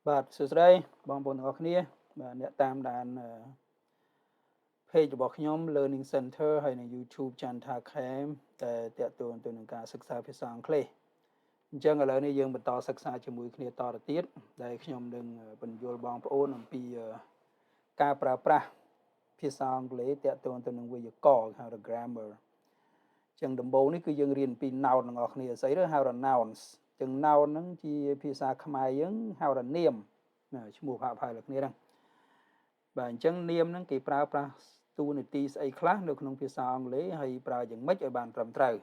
បាទសួស្តីបងប្អូនទាំងអស់គ្នាបាទអ្នកតាមដាន page របស់ខ្ញុំ Learning Center ហើយនៅ YouTube Chantha Khem តែតាក់ទងទៅនឹងការសិក្សាភាសាអង់គ្លេសអញ្ចឹងឥឡូវនេះយើងបន្តសិក្សាជាមួយគ្នាតទៅទៀតដែលខ្ញុំនឹងបញ្យល់បងប្អូនអំពីការប្រើប្រាស់ភាសាអង់គ្លេសតាក់ទងទៅនឹងវេយ្យាករណ៍ហៅថា grammar អញ្ចឹងដំបូងនេះគឺយើងរៀនពី noun ទាំងអស់គ្នាស្អីទៅហៅថា nouns អញ្ចឹង noun ហ្នឹងជាភាសាខ្មែរយើងហៅថានាមឈ្មោះហាក់ផាយលើគ្នាហ្នឹងបាទអញ្ចឹងនាមហ្នឹងគេប្រើប្រាស់តួនាទីស្អីខ្លះនៅក្នុងភាសាអង់គ្លេសហើយប្រើយ៉ាងម៉េចឲ្យបានត្រឹមត្រូវ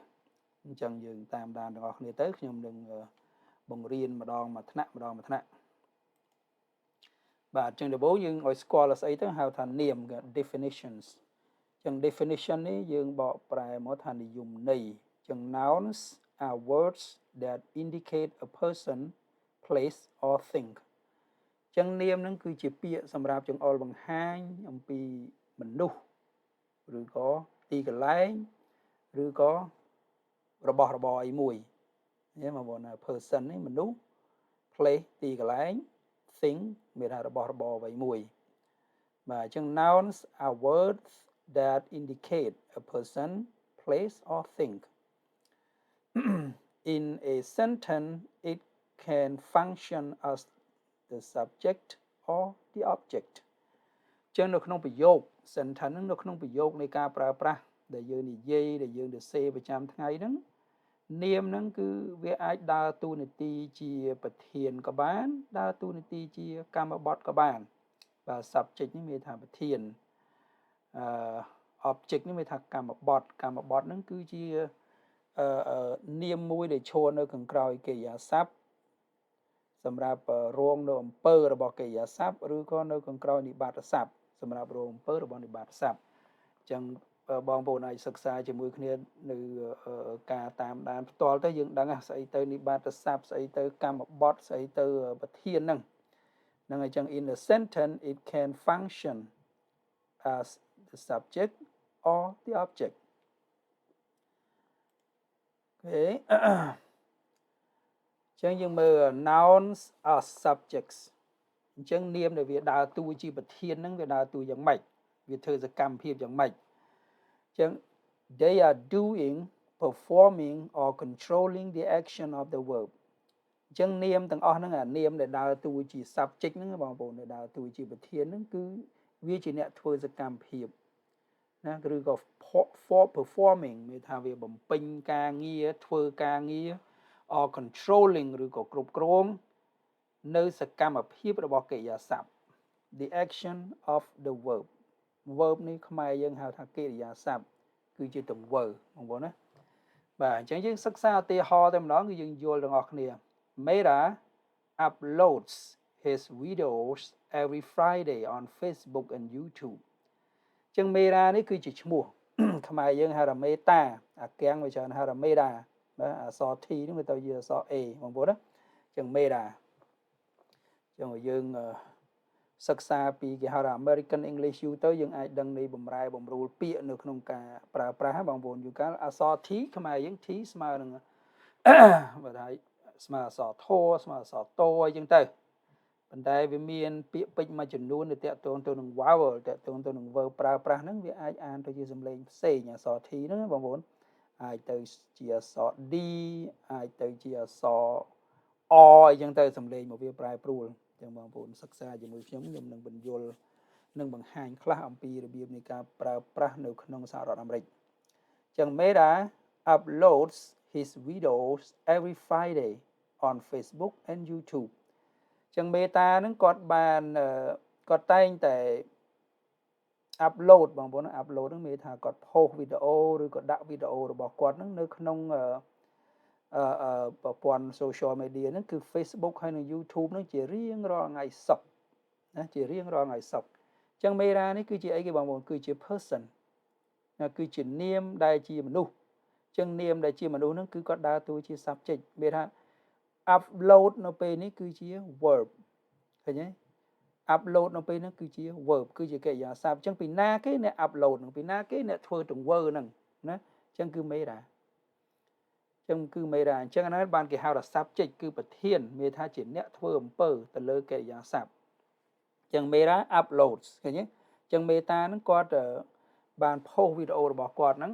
អញ្ចឹងយើងតាមដានទាំងអស់គ្នាទៅខ្ញុំនឹងបង្រៀនម្ដងមួយថ្នាក់បាទអញ្ចឹងដំបូងយើងឲ្យស្គាល់ស្អីទៅហៅថានាម definitions អញ្ចឹង definition នេះយើងបកប្រែមកថានិយមន័យអញ្ចឹង nouns are words that indicate a person place or thing ចឹងនាមហ្នឹងគឺជាពាក្យសម្រាប់ចង្អុលបង្ហាញអំពីមនុស្សឬក៏ទីកន្លែងឬក៏របស់របរអីមួយនេះមកបងណា person នេះមនុស្ស place ទីកន្លែង thing មានថារបស់របរអ្វីមួយបាទអញ្ចឹង nouns are words that indicate a person place or thing in a sentence it can function as the subject or the object ចឹងនៅក្នុងប្រយោគ sentence ហ្នឹងនៅក្នុងប្រយោគនៃការប្រើប្រាស់ដែលយើងនិយាយដែលយើងសរសេរប្រចាំថ្ងៃហ្នឹងនាមហ្នឹងគឺវាអាចដើរតួនាទីជាប្រធានក៏បានដើរតួនាទីជាកម្មបត្តិក៏បានបាទ subject នេះមានថាប្រធានobject នេះមានថាកម្មបត្តិហ្នឹងគឺជានាមមួយដែលឈរនៅខាងក្រោយកិរិយាសព្ទសម្រាប់រងនៅអំពើរបស់កិរិយាសព្ទឬក៏នៅខាងក្រោយនិបាតសព្ទសម្រាប់រងអំពើរបស់និបាតសព្ទអញ្ចឹងបងប្អូនអាចសិក្សាជាមួយគ្នានៅការតាមដានផ្ទាល់ទៅយើងដឹងស្អីទៅនិបាតសព្ទស្អីទៅកម្មបត្តិស្អីទៅប្រធានហ្នឹងហើយអញ្ចឹង in a sentence it can function as the subject or the object អូខេចឹងយើងមើល nouns are subjects អញ្ចឹងនាមដែលវាដើរតួជាប្រធានហ្នឹងវាដើរតួយ៉ាងម៉េចវាធ្វើសកម្មភាពយ៉ាងម៉េចអញ្ចឹង they are doing performing or controlling the action of the verb អញ្ចឹងនាមទាំងអស់ហ្នឹងអានាមដែលដើរតួជា subject ហ្នឹងបងប្អូនដែលដើរតួជាប្រធានហ្នឹងគឺវាជាអ្នកធ្វើសកម្មភាពណាឬក៏ for performing មានថាវាបំពេញការងារធ្វើការងារ or controlling ឬក៏គ្រប់គ្រងនៅសកម្មភាពរបស់កិរិយាសព្ទ the action of the verb នេះខ្មែរយើងហៅថាកិរិយាសព្ទគឺជាទង្វើបងប្អូនណាបាទអញ្ចឹងយើងសិក្សាឧទាហរណ៍តែម្ដងគឺយើងយល់ទាំងអស់គ្នា Mera uploads his videos every Friday on Facebook and YouTube អញ្ចឹង Mera នេះគឺជាឈ្មោះខ្មែរយើងហៅថាមេតាអាកៀងវាច្រើនហៅថាមេតាបាទអក្សរ T នេះវាទៅជាអក្សរ A បងប្អូនណាអញ្ចឹងមេតាអញ្ចឹងយើងសិក្សាពីគេហៅថា American English យូរទៅយើងអាចដឹងនៃបម្រែបម្រួលពាក្យនៅក្នុងការប្រើប្រាស់បងប្អូនយូរកាលអក្សរ T ខ្មែរយើង T ស្មើនឹងបើថាស្មើអក្សរធរស្មើអក្សរតអីចឹងទៅប៉ុន្តែវាមានពាក្យពេចន៍មួយចំនួនដែលតាក់ទងទៅនឹង vowel តាក់ទងទៅនឹង verb ប្រើប្រាស់ហ្នឹងវាអាចអានទៅជាសំឡេងផ្សេងអក្សរ T ហ្នឹងបងប្អូនអាចទៅជាអក្សរ D អាចទៅជាអក្សរ O អីចឹងទៅសំឡេងមកវាប្រែប្រួលអញ្ចឹងបងប្អូនសិក្សាជាមួយខ្ញុំនឹងបញ្យល់និងបង្ហាញខ្លះអំពីរបៀបនៃការប្រើប្រាស់នៅក្នុងសហរដ្ឋអាមេរិកអញ្ចឹង Mera uploads his videos every Friday on Facebook and YouTube អញ្ចឹងមេតាហ្នឹងគាត់គាត់តែងតែ upload បងប្អូន upload ហ្នឹងមានថាគាត់ post វីដេអូឬក៏ដាក់វីដេអូរបស់គាត់ហ្នឹងនៅក្នុងប្រព័ន្ធ social media ហ្នឹងគឺ Facebook ហើយនិង YouTube ហ្នឹងជារៀងរាល់ថ្ងៃសុក្រណាជារៀងរាល់ថ្ងៃសុក្រអញ្ចឹងមេរ៉ានេះគឺជាអីគេបងប្អូនគឺជា person ណាគឺជានាមដែលជាមនុស្សអញ្ចឹងនាមដែលជាមនុស្សហ្នឹងគឺគាត់ដើរតួជា subject មានថា upload នៅពេលនេះគឺជា verb ឃើញទេ upload នៅពេលហ្នឹងគឺជា verb គឺជាកិរិយាសព្ទអញ្ចឹងពីណាគេអ្នក upload ហ្នឹងពីណាគេអ្នកធ្វើទង្វើហ្នឹងណាអញ្ចឹងគឺមេរ៉ា Chẳng cứ mấy ra chẳng nói ban cái hào là subject cứ bật thiên mê tha chỉ nẹ thơ ẩm bơ từ lơ kệ giá sạp chẳng mê ra uploads cái nhé chẳng mê ta nó có ban post video bỏ quạt nó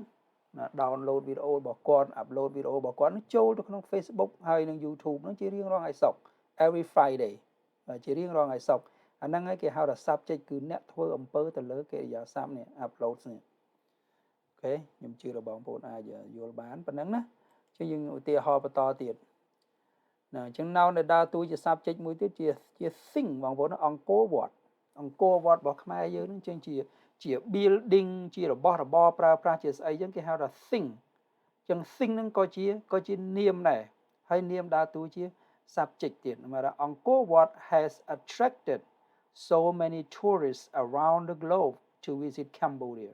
download video bỏ quạt upload video bỏ quạt nó trôi được trong Facebook hay trong YouTube nó chỉ riêng ra ngày sọc every Friday chỉ riêng ra ngày sọc anh năng ấy cái hào là subject cứ nẹ thơ ẩm bơ từ lơ kệ giá sạp này uploads này ok nhưng chưa là bọn bồn ai giờ vô bán phần nắng đó chứ nhưng tia ho và to tiệt nè chẳng nào để đa tôi chỉ subject mũi tiết chỉ think bằng vốn nó on cố vọt bỏ khai dưới nó chẳng chỉ building chỉ là bo pra chỉ ấy chẳng cái how là think nó có chỉ niệm này hay niệm đa tôi chỉ subject tiệt mà là on cố vọt has attracted so many tourists around the globe to visit Cambodia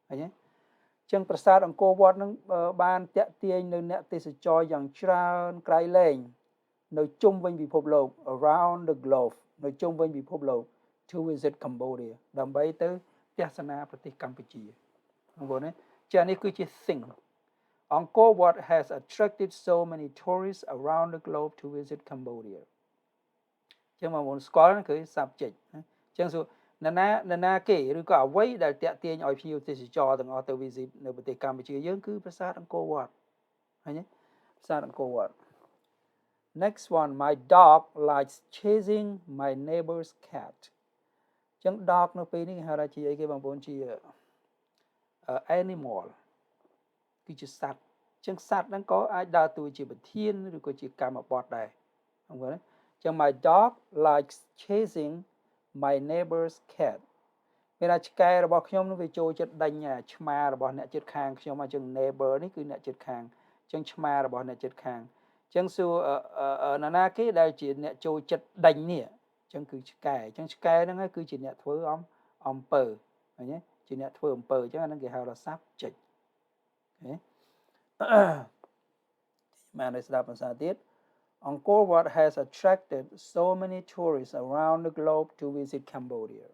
thấy nhé chẳngประสาทអង្គរវត្តនឹងបានតាក់ទាញនៅអ្នកទេសចរយ៉ាងច្រើនក្រៃលែងនៅជុំវិញពិភពលោក around the globe នៅជុំវិញពិភពលោក to visit Cambodia ដើម្បីទៅទស្សនាប្រទេសកម្ពុជាបងប្អូនណាចានេះគឺជា thing Angkor Wat has attracted so many tourists around the globe to visit Cambodia ចឹងបងប្អូនស្គាល់គឺ subject ចឹងណាគេឬក៏អ្វីដែលតាក់ទាញឲ្យភ្ញៀវទេសចរទាំងអស់ទៅ visit នៅប្រទេសកម្ពុជាយើងគឺប្រាសាទអង្គរវត្តឃើញទេប្រាសាទអង្គរវត្ត Next one my dog likes chasing my neighbor's cat ចឹង dog នៅពេលនេះគេហៅថាជាអីគេបងប្អូនជា animal គឺជាសត្វចឹងសត្វហ្នឹងក៏អាចដើរតួជាប្រធានឬក៏ជាកម្មបត្តិដែរបងប្អូនចឹង my dog likes chasing my neighbor's cat មានតែឆ្កែរបស់ខ្ញុំនឹងវាចូលចិត្តដេញឆ្មារបស់អ្នកជិតខាងខ្ញុំអញ្ចឹង neighbor នេះគឺអ្នកជិតខាងអញ្ចឹងឆ្មារបស់អ្នកជិតខាងអញ្ចឹងសួរណាគេដែលជាអ្នកចូលចិត្តដេញនេះអញ្ចឹងគឺឆ្កែអញ្ចឹងឆ្កែហ្នឹងហើយគឺជាអ្នកធ្វើអំពើឃើញទេជាអ្នកធ្វើអំពើអញ្ចឹងអាហ្នឹងគេហៅថា subject អូខេមកនេះស្ដាប់ភាសាទៀត Angkor Wat has attracted so many tourists around the globe to visit Cambodia.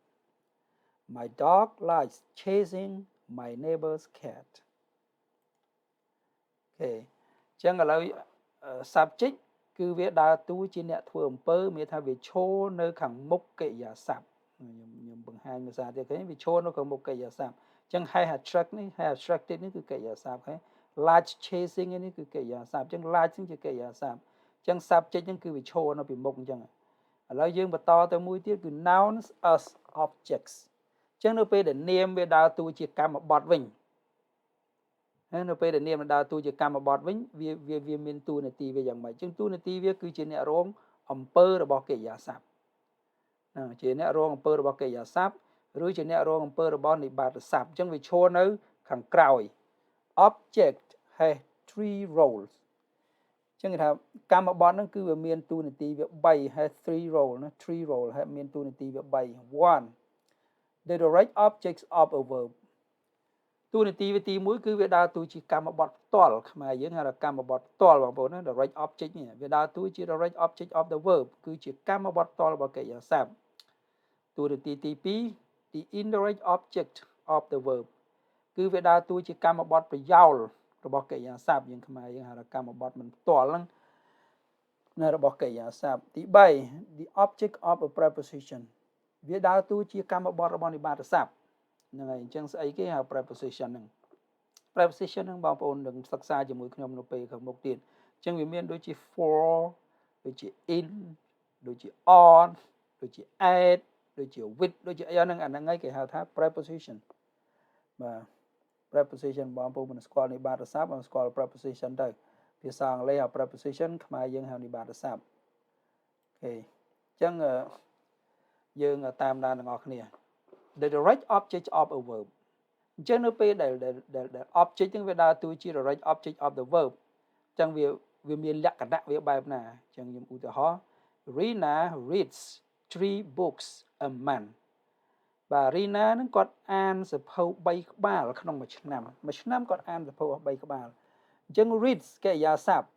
My dog likes chasing my neighbor's cat. Okay. ចឹងឥឡូវ subject គឺវាដើរតួជាអ្នកធ្វើអំពើមានថាវាឈរនៅខាងមុខកិរិយាសព្ទខ្ញុំបង្ហាញភាសាទៀតឃើញវាឈរនៅខាងមុខកិរិយាសព្ទចឹង has attracted នេះគឺកិរិយាសព្ទហើយ like chasing នេះគឺកិរិយាសព្ទចឹង like នេះជាកិរិយាសព្ទចឹង subject ហ្នឹងគឺវាឈរនៅពីមុខអញ្ចឹងឥឡូវយើងបន្តទៅមួយទៀតគឺ nouns as objects ចឹងនៅពេលដែលនាមវាដើរតួជាកម្មបត្តិវិញនៅពេលដែលនាមដើរតួជាកម្មបត្តិវិញវាមានតួនាទីវាយ៉ាងម៉េចចឹងតួនាទីវាគឺជាអ្នករងអំពើរបស់កិរិយាសព្ទជាអ្នករងអំពើរបស់កិរិយាសព្ទឬជាអ្នករងអំពើរបស់និបាតសព្ទចឹងវាឈរនៅខាងក្រោយ object has 3 roles ចឹងគេថាកម្មបត្តិហ្នឹងគឺវាមានតួនាទីវា3 has 3 role ណា3 role ហើយមានតួនាទីវា3 1 the direct objects of a verb តួនាទីវាទី1គឺវាដើរតួជាកម្មបត្តិផ្ទាល់ខ្មែរយើងហៅថាកម្មបត្តិផ្ទាល់បងប្អូនណា direct object នេះវាដើរតួជា direct object of the verb គឺជាកម្មបត្តិផ្ទាល់របស់កិរិយាសព្ទតួនាទីទី2 the indirect object of the verb គឺវាដើរតួជាកម្មបត្តិប្រយោលរបស់កិរិយាសព្ទយើងខ្មែរយើងហៅថាកម្មបត្តិមិនផ្ទាល់ហ្នឹងនៅរបស់កិរិយាសព្ទទី3 the object of a preposition វាដើរតួជាកម្មបត្តិរបស់និបាតសព្ទហ្នឹងហើយអញ្ចឹងស្អីគេហៅ preposition ហ្នឹង preposition ហ្នឹងបងប្អូននឹងសិក្សាជាមួយខ្ញុំនៅពេលខាងមុខទៀតអញ្ចឹងវាមានដូចជា for ដូចជា in ដូចជា on ដូចជា at ដូចជា with ដូចជាអីហ្នឹងអាហ្នឹងហើយគេហៅថា preposition បាទ preposition បងប្អូនមិនស្គាល់និបាតសព្ទបងស្គាល់ preposition ទៅភាសាអង់គ្លេសហៅ preposition ខ្មែរយើងហៅនិបាតសព្ទអូខេអញ្ចឹងយើងតាមដានទាំងអស់គ្នា the direct object of a verb អញ្ចឹងនៅពេលដែល object ហ្នឹងវាដើរតួជា direct object of the verb អញ្ចឹងវាមានលក្ខណៈវាបែបណាអញ្ចឹងខ្ញុំឧទាហរណ៍ Rina reads 3 books a month បាទ Rina ហ្នឹងគាត់អានសៀវភៅ3ក្បាលក្នុងមួយឆ្នាំគាត់អានសៀវភៅ3ក្បាលអញ្ចឹង reads កិរិយាសព្ទ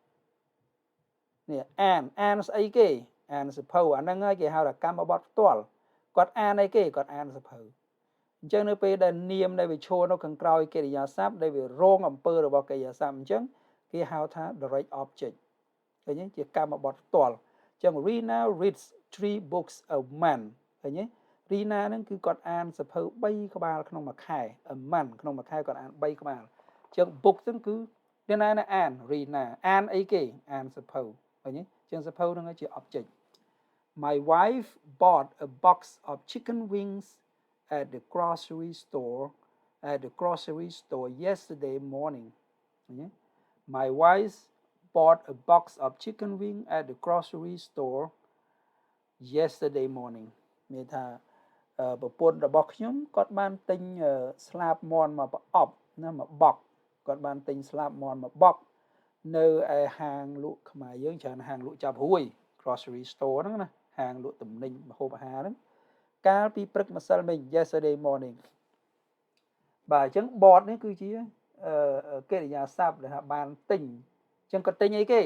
នេះអានស្អីគេអានសៀវភៅអាហ្នឹងហើយគេហៅថាកម្មបត្តិផ្ទាល់គាត់អានអីគេគាត់អានសៀវភៅអញ្ចឹងនៅពេលដែលនាមដែលវាឈរនៅខាងក្រោយកិរិយាសព្ទដែលវារងអំពើរបស់កិរិយាសព្ទអញ្ចឹង គេហៅថា direct object ឃើញទេជាកម្មបត្តិផ្ទាល់ចឹង Rina reads 3 books a month ឃើញទេ Rina ហ្នឹងគឺគាត់អានសភៅ3ក្បាលក្នុងមួយខែ a month ក្នុងមួយខែគាត់អាន3ក្បាលចឹង book ហ្នឹងគឺអ្នកណាអាន Rina អានអីគេអានសភៅឃើញទេចឹងសភៅហ្នឹងជា object My wife bought a box of chicken wings at the grocery store yesterday morning. My wife bought a box of chicken wings at the grocery store yesterday morning. មានថាប្រពន្ធរបស់ខ្ញុំគាត់បានទិញស្លាបមាន់មកប្រអប់ណាមកបក់គាត់បានទិញស្លាបមាន់មកបក់នៅឯហាងលក់ខ្មែរយើងច្រើនហាងលក់ចាប់រួយ grocery store ហ្នឹងណាហាងលក់ទំនិញម្ហូបអាហារហ្នឹងកាលពីព្រឹកម្សិលមិញ yesterday morning បាទអញ្ចឹង bought នេះគឺជាកិរិយាសព្ទដែលថាបានទិញអញ្ចឹងគាត់ទិញអីគេ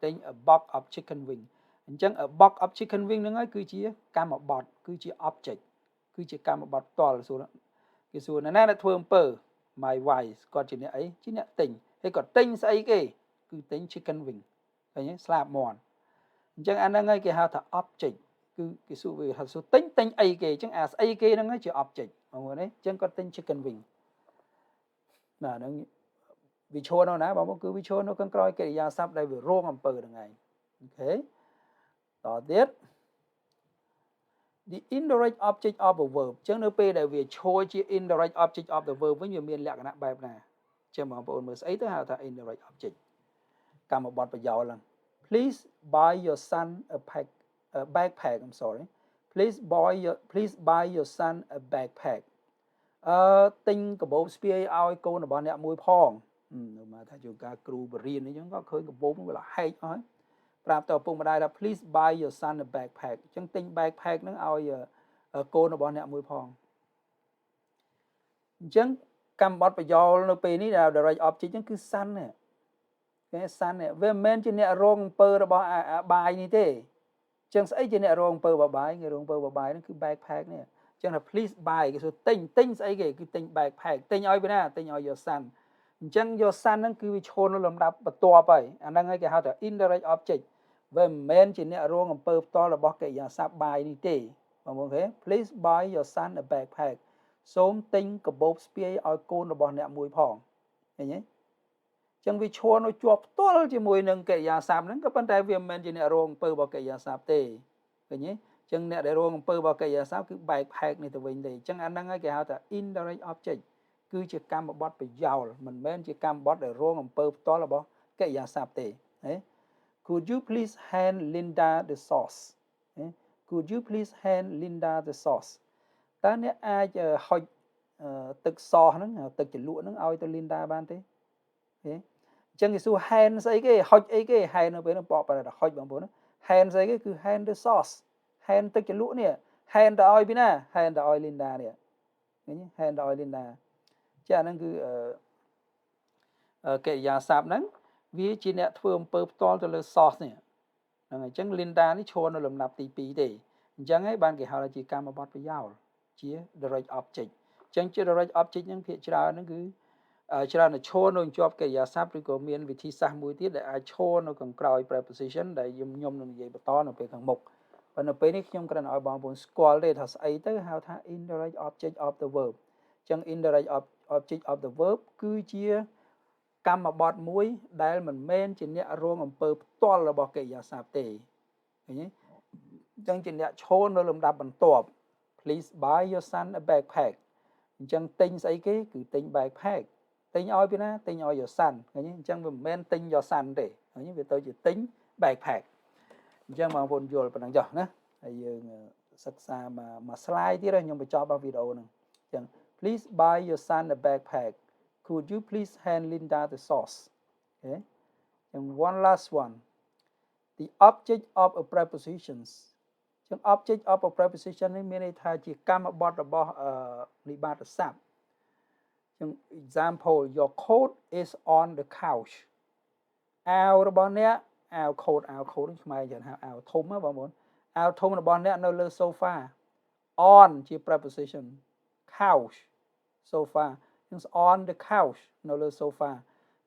ទិញ a box of chicken wing អញ្ចឹង a box of chicken wing ហ្នឹងហើយគឺជាកម្មបត្តិគឺជា object គឺជាកម្មបត្តិផ្ទាល់គេសួរណាអ្នកធ្វើអំពើ my wife គាត់ជាអ្នកអីជាអ្នកទិញហើយគាត់ទិញស្អីគេគឺទិញ chicken wing ឃើញទេស្លាបមាន់អញ្ចឹងអាហ្នឹងហើយគេហៅថា object គឺគេសួរវាថាសួរទិញអីគេអញ្ចឹងអាស្អីគេហ្នឹងហើយជា object បងប្អូនទេអញ្ចឹងគាត់ទិញ chicken wing បាទហ្នឹងវាឈរនៅណាបងប្អូនគឺវាឈរនៅខាងក្រោយកិរិយាសព្ទដែលវារងអំពើហ្នឹងឯងអូខេតទៀត the indirect object of a verb អញ្ចឹងនៅពេលដែលវាឈរជា indirect object of the verb វិញវាមានលក្ខណៈបែបណាអញ្ចឹងបងប្អូនមើលស្អីទៅហៅថា indirect object កម្មបត្តិប្រយោលហ្នឹង please buy your son a backpack I'm sorry please buy your son a backpack ទិញកាបូបស្ពាយឲ្យកូនរបស់អ្នកមួយផងនៅមកថាជួនកាលគ្រូបរៀនអញ្ចឹងក៏ឃើញកាបូបវាលហែកអស់ហើយប្រាប់ទៅឪពុកម្ដាយថា please buy your son a backpack អញ្ចឹងទិញ backpack ហ្នឹងឲ្យកូនរបស់អ្នកមួយផងអញ្ចឹងកម្មបត្តិប្រយោលនៅពេលនេះដែល direct object ហ្នឹងគឺ son នេះគេ son នេះវាមិនមែនជាអ្នករងអំពើរបស់បាយនេះទេអញ្ចឹងស្អីជាអ្នករងអំពើរបស់បាយគេរងអំពើរបស់បាយហ្នឹងគឺ backpack នេះអញ្ចឹងថា please buy គេសួរទិញស្អីគេគឺទិញ backpack ទិញឲ្យពីណាទិញឲ្យ your son អញ្ចឹង your son ហ្នឹងគឺវាឈរនៅលំដាប់បន្ទាប់ហើយអាហ្នឹងហើយគេហៅថា indirect object វាមិនមែនជាអ្នករងអំពើផ្ទាល់របស់កិរិយាសព្ទបាយនេះទេបងប្អូនឃើញ please buy your son a backpack សូមទិញកាបូបស្ពាយឲ្យកូនរបស់អ្នកមួយផងឃើញទេអញ្ចឹងវាឈរនៅជាប់ផ្ទាល់ជាមួយនឹងកិរិយាសព្ទហ្នឹងក៏ប៉ុន្តែវាមិនមែនជាអ្នករងអំពើរបស់កិរិយាសព្ទទេឃើញទេអញ្ចឹងអ្នកដែលរងអំពើរបស់កិរិយាសព្ទគឺ backpack នេះទៅវិញទេអញ្ចឹងអាហ្នឹងហើយគេហៅថា indirect object គឺជាកម្មបត្តិប្រយោលមិនមែនជាកម្មបត្តិដែលរងអំពើផ្ទាល់របស់កិរិយាសព្ទទេហេ Could you please hand Linda the sauce Could you please hand Linda the sauce តើអ្នកអាចហុចទឹកសសហ្នឹងទឹកជ្រលក់ហ្នឹងឲ្យទៅ Linda បានទេអញ្ចឹងគេសួរ hand ស្អីគេហុចអីគេ hand នៅពេលហ្នឹងបកប្រែថាហុចបងប្អូន hand ស្អីគេគឺ hand the sauce hand ទឹកជ្រលក់នេះ hand ទៅឲ្យពីណា hand ទៅឲ្យ Linda នេះឃើញ hand ទៅឲ្យ Linda ចាហ្នឹងគឺកិរិយាសព្ទហ្នឹងវាជាអ្នកធ្វើអំពើផ្ទាល់ទៅលើ source នេះហ្នឹងហើយអញ្ចឹង Linda នេះឈរនៅលំដាប់ទី2ទេអញ្ចឹងហើយបានគេហៅថាជាកម្មបត្តិប្រយោលជា direct object អញ្ចឹងជា direct object ហ្នឹងភាគច្រើនហ្នឹងគឺច្រើនតែឈរនៅជាប់កិរិយាសព្ទឬក៏មានវិធីសាស្ត្រមួយទៀតដែលអាចឈរនៅខាងក្រោយ preposition ដែលខ្ញុំនឹងនិយាយបន្តនៅពេលខាងមុខប៉ុន្តែពេលនេះខ្ញុំគ្រាន់តែឲ្យបងប្អូនស្គាល់ទេថាស្អីទៅហៅថា indirect object of the verb អញ្ចឹង indirect object of the verb គឺជាកម្មបត្តិមួយដែលមិនមែនជាអ្នករងអំពើផ្ទាល់របស់កិរិយាសព្ទទេឃើញទេអញ្ចឹងជាអ្នកឈរនៅលំដាប់បន្ទាប់ please buy your son a backpack អញ្ចឹងទិញស្អីគេគឺទិញ backpack ទិញឲ្យពីណាទិញឲ្យ your son ឃើញទេអញ្ចឹងវាមិនមែនទិញ your son ទេឃើញទេវាទៅជាទិញ backpack អញ្ចឹងបងប្អូនយល់ប៉ុណ្ណឹងចុះណាហើយយើងសិក្សាមួយ slide ទៀតខ្ញុំបញ្ចប់វីដេអូហ្នឹងអញ្ចឹង please buy your son a backpack Could you please hand Linda the sauce okay and one last one the object of a prepositions ចឹង object of a preposition នេះមានន័យថាជាកម្មបត្តិរបស់និបាតសព្ទចឹង example your coat is on the couch អាវរបស់អ្នកអាវ coat ខ្មែរយើងហៅអាវធំណាបងប្អូនអាវធំរបស់អ្នកនៅលើ sofa on ជា preposition couch sofa on the couch នៅលើ sofa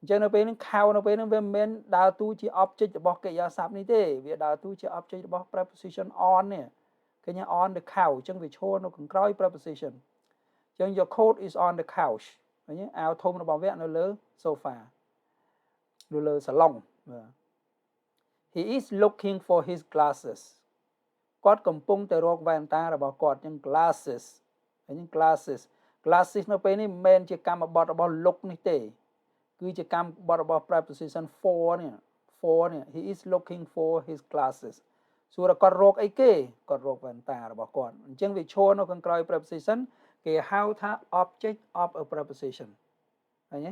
Chẳng nó bên khao nó bên về men đào tu chỉ object để bọc cái giá sắp này thế việc đào tu chỉ object để bọc preposition on nè cái nhà on the couch chẳng vì chôn nó cũng coi preposition chẳng your coat is on the couch nhé áo thun nó bảo vệ nó lơ sofa nó lơ salon he is looking for his glasses គាត់កំពុងតែរកវ៉ែនតារបស់គាត់ចឹង glasses ហើយហ្នឹង glasses នៅពេលនេះមិនមែនជាកម្មបត្តិរបស់ look នេះទេគឺជាកម្មបត្តិរបស់ preposition for នេះ he is looking for his glasses សួរគាត់រកអីគេគាត់រកវ៉ែនតារបស់គាត់អញ្ចឹងវាឈរនៅខាងក្រោយ preposition គេហៅថា object of a preposition ឃើញទេ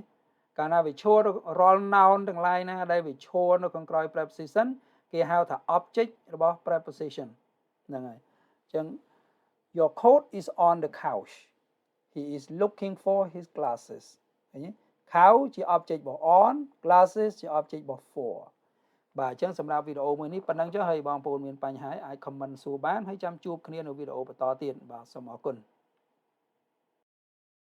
កាលណាវាឈររាល់ noun ទាំងឡាយណាដែលវាឈរនៅខាងក្រោយ preposition គេហៅថា object របស់ preposition ហ្នឹងហើយអញ្ចឹង your coat is on the couch he is looking for his glasses ឃើញទេ couch ជា object របស់ on glasses ជា object របស់ for បាទអញ្ចឹងសម្រាប់វីដេអូមួយនេះប៉ុណ្ណឹងចុះហើយបងប្អូនមានបញ្ហាអាច comment សួរបានហើយចាំជួបគ្នានៅវីដេអូបន្តទៀតបាទសូមអរគុណ